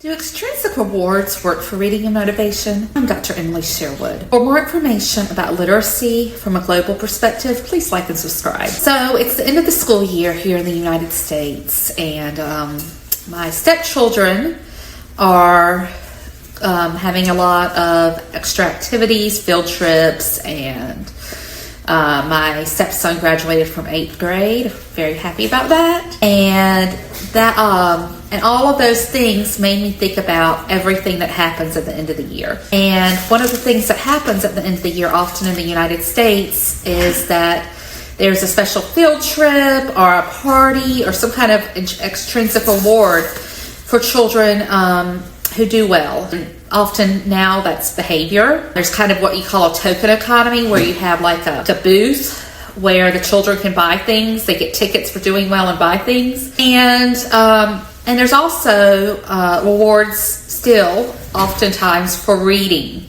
Do extrinsic rewards work for reading and motivation? I'm Dr. Emily Sherwood. For more information about literacy from a global perspective, please like and subscribe. So it's the end of the school year here in the United States, and my stepchildren are having a lot of extra activities, field trips, and my stepson graduated from 8th grade. Very happy about that. And all of those things made me think about everything that happens at the end of the year. And one of the things that happens at the end of the year, often in the United States, is that there's a special field trip or a party or some kind of extrinsic reward for children who do well. And often now that's behavior. There's kind of what you call a token economy, where you have like a booth where the children can buy things. They get tickets for doing well and buy things. And there's also rewards still oftentimes for reading,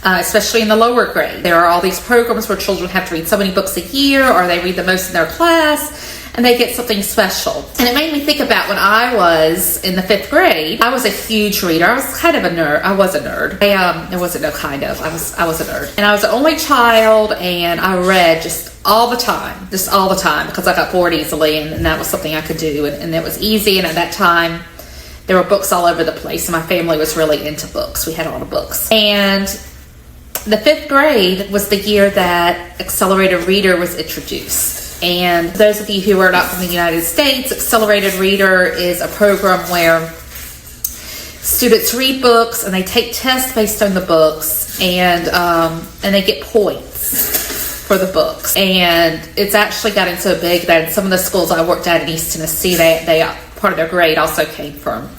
especially in the lower grade. There are all these programs where children have to read so many books a year, or they read the most in their class, and they get something special. And it made me think about when I was in the 5th grade. I was a huge reader. I was kind of a nerd. I was a nerd. There wasn't no kind of. I was a nerd. And I was the only child, and I read just all the time, because I got bored easily, and that was something I could do, and it was easy. And at that time, there were books all over the place, and my family was really into books. We had a lot of books. And the 5th grade was the year that Accelerated Reader was introduced. And those of you who are not from the United States, Accelerated Reader is a program where students read books and they take tests based on the books, and they get points for the books. And it's actually gotten so big that in some of the schools I worked at in East Tennessee, they part of their grade also came from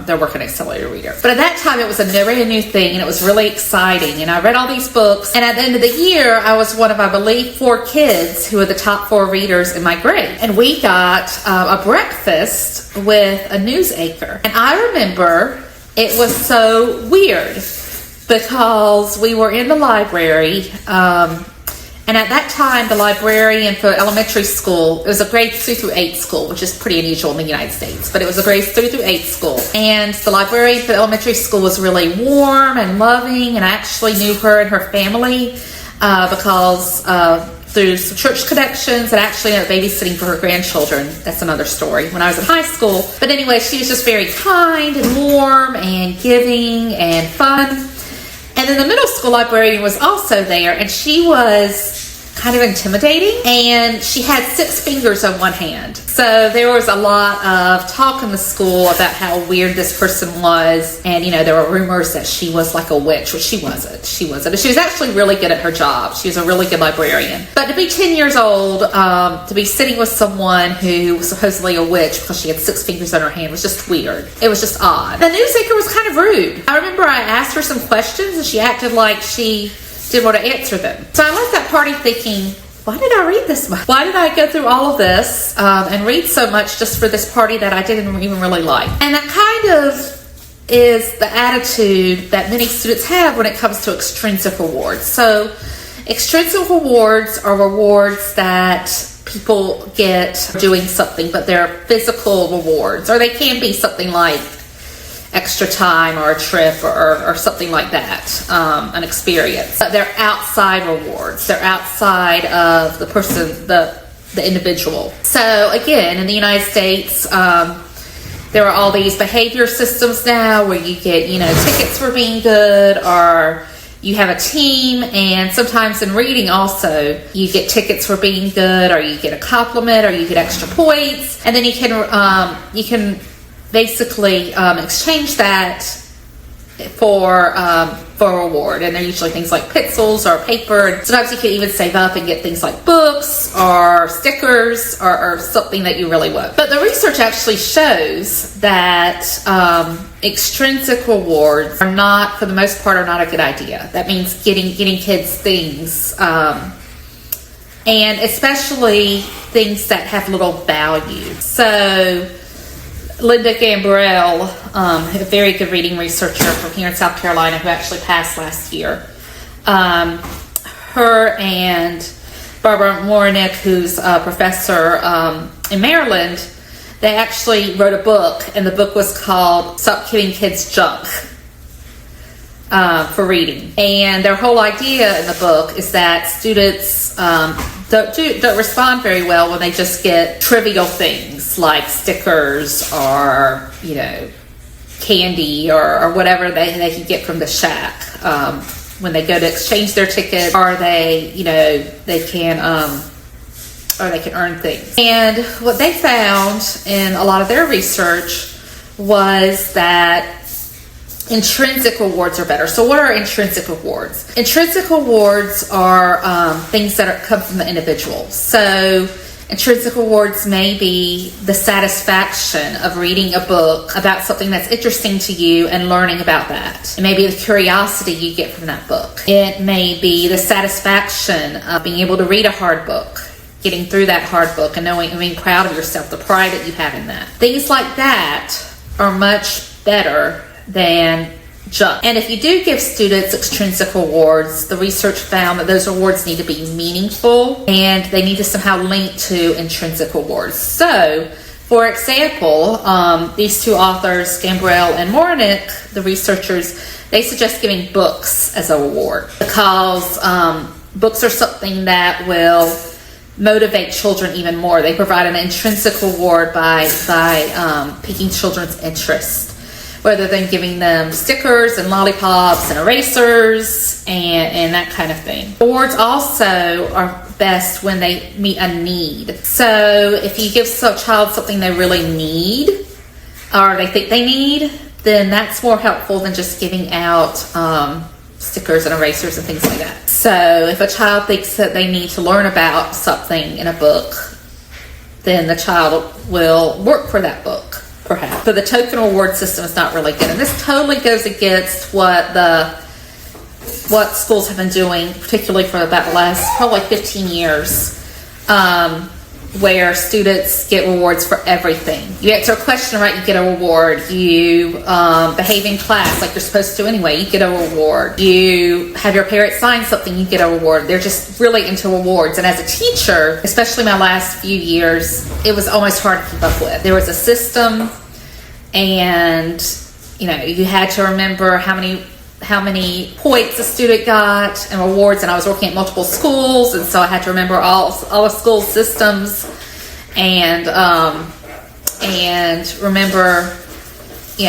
their work in Accelerated Reader. But at that time, it was a brand new thing, and it was really exciting. And I read all these books, and at the end of the year, I was one of, I believe, 4 kids who were the top 4 readers in my grade. And we got a breakfast with a news anchor. And I remember it was so weird because we were in the library, and at that time, the librarian for elementary school, it was a grade 2 through 8 school, which is pretty unusual in the United States, but it was a grade 3 through 8 school. And the librarian for elementary school was really warm and loving, and I actually knew her and her family because through some church connections, and actually ended up babysitting for her grandchildren. That's another story, when I was in high school. But anyway, she was just very kind and warm and giving and fun. And then the middle school librarian was also there, and she was kind of intimidating, and she had 6 fingers on one hand. So there was a lot of talk in the school about how weird this person was, and there were rumors that she was like a witch, which she wasn't. She was actually really good at her job. She was a really good librarian. But to be 10 years old, to be sitting with someone who was supposedly a witch because she had 6 fingers on her hand was just weird. It was just odd. The news anchor was kind of rude. I remember I asked her some questions, and she acted like she didn't want to answer them. So I left that party thinking, why did I read this much? Why did I go through all of this and read so much just for this party that I didn't even really like? And that kind of is the attitude that many students have when it comes to extrinsic rewards. So extrinsic rewards are rewards that people get for doing something, but they're physical rewards, or they can be something like extra time or a trip or something like that, an experience. But they're outside rewards. They're outside of the person, the individual. So again, in the United States, there are all these behavior systems now where you get, tickets for being good, or you have a team, and sometimes in reading also, you get tickets for being good, or you get a compliment, or you get extra points, and then you can basically exchange that for a reward, and they're usually things like pencils or paper, and sometimes you can even save up and get things like books or stickers or something that you really want. But the research actually shows that extrinsic rewards are not, for the most part, are not a good idea. That means getting kids things, and especially things that have little value. So Linda Gambrell, a very good reading researcher from here in South Carolina who actually passed last year, her and Barbara Moronick, who's a professor in Maryland, they actually wrote a book, and the book was called Stop Giving Kids Junk for Reading. And their whole idea in the book is that students don't respond very well when they just get trivial things like stickers or, candy or whatever they can get from the shack when they go to exchange their ticket, or they can earn things. And what they found in a lot of their research was that intrinsic rewards are better. So what are intrinsic rewards? Intrinsic rewards are things that come from the individual. So intrinsic rewards may be the satisfaction of reading a book about something that's interesting to you and learning about that. It may be the curiosity you get from that book. It may be the satisfaction of being able to read a hard book, getting through that hard book and being proud of yourself, the pride that you have in that. Things like that are much better than junk. And if you do give students extrinsic rewards, the research found that those rewards need to be meaningful and they need to somehow link to intrinsic rewards. So, for example, these two authors, Gambrell and Mornick, the researchers, they suggest giving books as a reward because books are something that will motivate children even more. They provide an intrinsic reward by piquing children's interest, whether they're giving them stickers and lollipops and erasers and that kind of thing. Rewards also are best when they meet a need. So if you give a child something they really need or they think they need, then that's more helpful than just giving out stickers and erasers and things like that. So if a child thinks that they need to learn about something in a book, then the child will work for that book, perhaps. So the token reward system is not really good. And this totally goes against what schools have been doing, particularly for about the last probably 15 years, where students get rewards for everything. You answer a question right, you get a reward. You behave in class like you're supposed to anyway, you get a reward. You have your parents sign something, you get a reward. They're just really into rewards. And as a teacher, especially my last few years, it was almost hard to keep up with. There was a system, and you had to remember how many points a student got and rewards, and I was working at multiple schools, and so I had to remember all the school systems and remember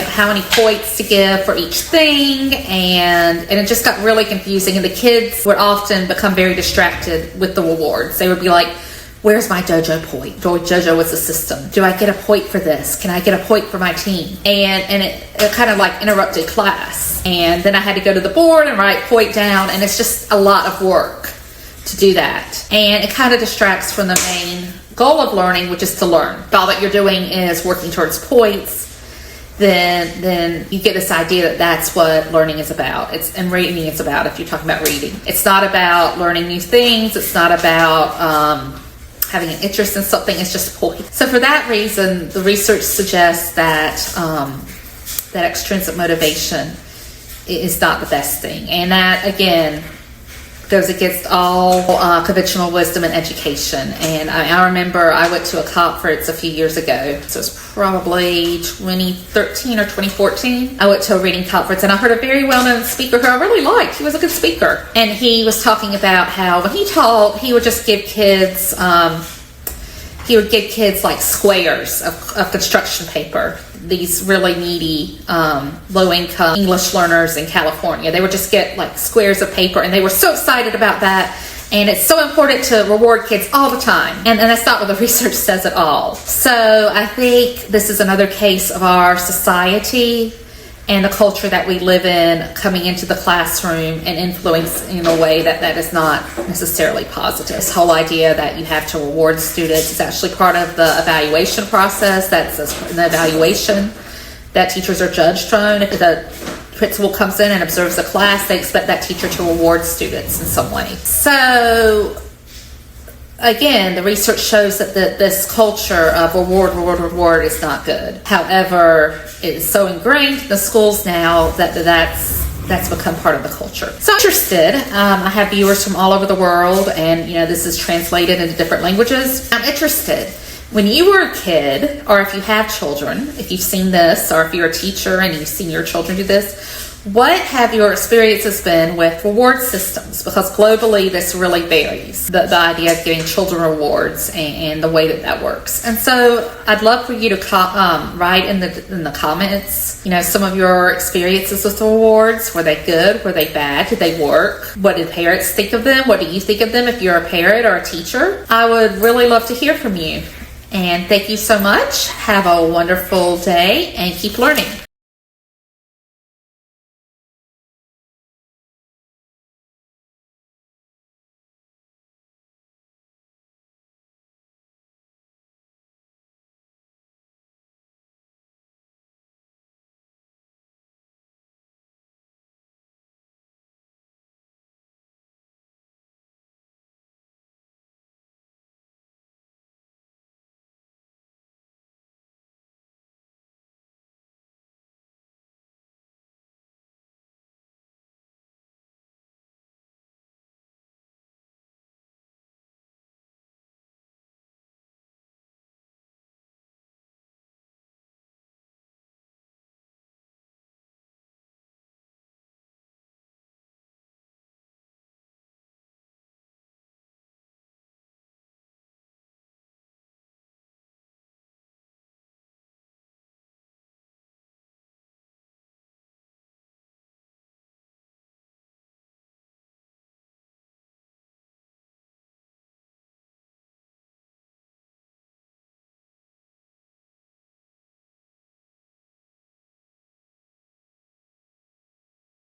how many points to give for each thing, and it just got really confusing, and the kids would often become very distracted with the rewards. They would be like, where's my dojo point? Dojo was the system. Do I get a point for this? Can I get a point for my team? And it kind of like interrupted class. And then I had to go to the board and write point down, and it's just a lot of work to do that. And it kind of distracts from the main goal of learning, which is to learn. If all that you're doing is working towards points, then you get this idea that that's what learning is about. And reading is about, if you're talking about reading. It's not about learning new things. It's not about having an interest in something. It's just points. So for that reason, the research suggests that that extrinsic motivation is not the best thing. And that, again, goes against all conventional wisdom in education. And I remember I went to a conference a few years ago. So it was probably 2013 or 2014. I went to a reading conference, and I heard a very well-known speaker who I really liked. He was a good speaker. And he was talking about how when he taught, he would just give kids like squares of construction paper. These really needy, low-income English learners in California. They would just get like squares of paper, and they were so excited about that. And it's so important to reward kids all the time. And that's not what the research says at all. So I think this is another case of our society and the culture that we live in coming into the classroom and influencing in a way that is not necessarily positive. This whole idea that you have to reward students is actually part of the evaluation process. That's an evaluation that teachers are judged on. If the principal comes in and observes the class, they expect that teacher to reward students in some way. So again, the research shows that this culture of reward is not good. However, it is so ingrained in the schools now that's become part of the culture. So I'm interested. I have viewers from all over the world, and this is translated into different languages. I'm interested. When you were a kid, or if you have children, if you've seen this, or if you're a teacher and you've seen your children do this, what have your experiences been with reward systems? Because globally, this really varies, the idea of giving children rewards and the way that works. And so I'd love for you to write in the comments, some of your experiences with rewards. Were they good? Were they bad? Did they work? What did parents think of them? What do you think of them if you're a parent or a teacher? I would really love to hear from you. And thank you so much. Have a wonderful day and keep learning.